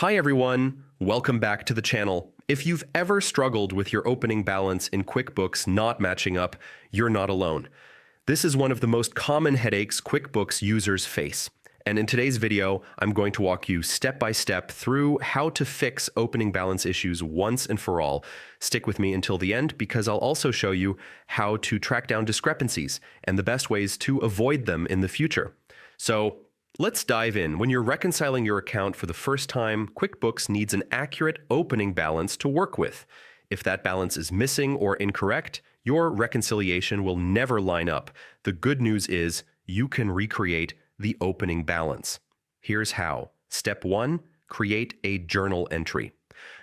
Hi everyone, welcome back to the channel. If you've ever struggled with your opening balance in QuickBooks not matching up, you're not alone. This is one of the most common headaches QuickBooks users face. And in today's video, I'm going to walk you step by step through how to fix opening balance issues once and for all. Stick with me until the end because I'll also show you how to track down discrepancies and the best ways to avoid them in the future. So, let's dive in. When you're reconciling your account for the first time, QuickBooks needs an accurate opening balance to work with. If that balance is missing or incorrect, your reconciliation will never line up. The good news is you can recreate the opening balance. Here's how. Step 1. Create a journal entry.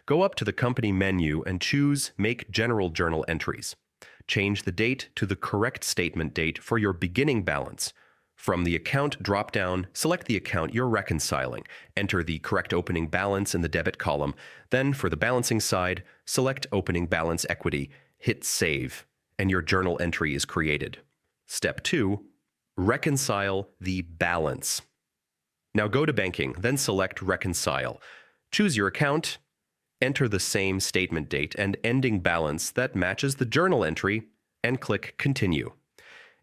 Go up to the company menu and choose Make General Journal Entries. Change the date to the correct statement date for your beginning balance. From the Account drop-down, select the account you're reconciling. Enter the correct opening balance in the debit column. Then, for the balancing side, select Opening Balance Equity. Hit Save, and your journal entry is created. Step 2. Reconcile the balance. Now go to Banking, then select Reconcile. Choose your account, enter the same statement date and ending balance that matches the journal entry, and click Continue.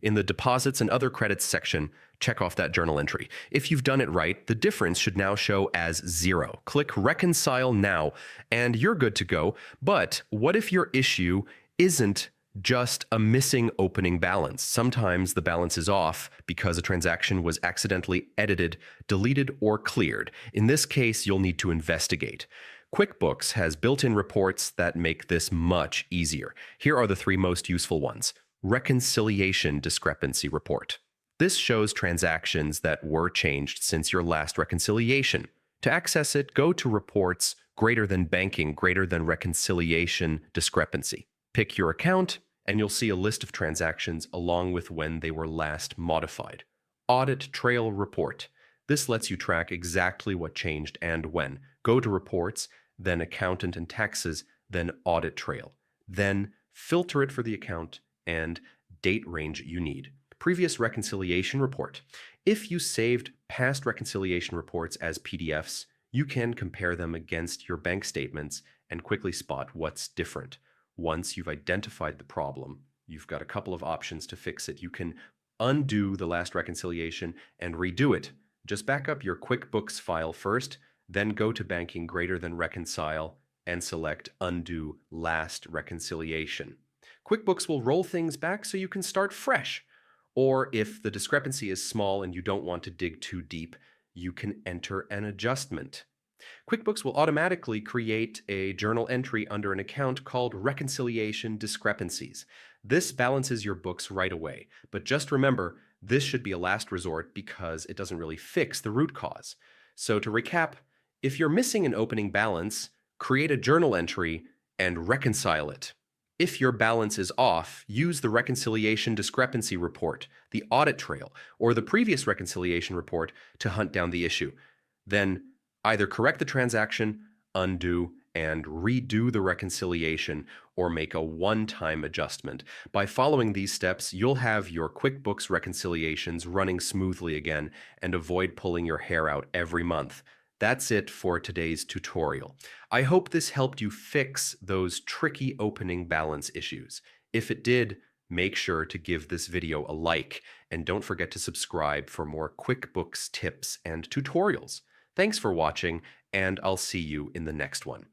In the Deposits and Other Credits section, check off that journal entry. If you've done it right, the difference should now show as 0. Click Reconcile Now, and you're good to go. But what if your issue isn't just a missing opening balance? Sometimes the balance is off because a transaction was accidentally edited, deleted, or cleared. In this case, you'll need to investigate. QuickBooks has built-in reports that make this much easier. Here are the 3 most useful ones. Reconciliation Discrepancy Report. This shows transactions that were changed since your last reconciliation. To access it, go to Reports, greater than Banking, greater than Reconciliation Discrepancy. Pick your account, and you'll see a list of transactions along with when they were last modified. Audit Trail Report. This lets you track exactly what changed and when. Go to Reports, then Accountant and Taxes, then Audit Trail. Then filter it for the account and date range you need. Previous reconciliation report. If you saved past reconciliation reports as PDFs, you can compare them against your bank statements and quickly spot what's different. Once you've identified the problem, you've got a couple of options to fix it. You can undo the last reconciliation and redo it. Just back up your QuickBooks file first, then go to Banking greater than Reconcile and select Undo Last Reconciliation. QuickBooks will roll things back so you can start fresh. Or if the discrepancy is small and you don't want to dig too deep, you can enter an adjustment. QuickBooks will automatically create a journal entry under an account called Reconciliation Discrepancies. This balances your books right away. But just remember, this should be a last resort because it doesn't really fix the root cause. So to recap, if you're missing an opening balance, create a journal entry and reconcile it. If your balance is off, use the Reconciliation Discrepancy Report, the Audit Trail, or the previous reconciliation report to hunt down the issue. Then either correct the transaction, undo, and redo the reconciliation, or make a one-time adjustment. By following these steps, you'll have your QuickBooks reconciliations running smoothly again and avoid pulling your hair out every month. That's it for today's tutorial. I hope this helped you fix those tricky opening balance issues. If it did, make sure to give this video a like, and don't forget to subscribe for more QuickBooks tips and tutorials. Thanks for watching, and I'll see you in the next one.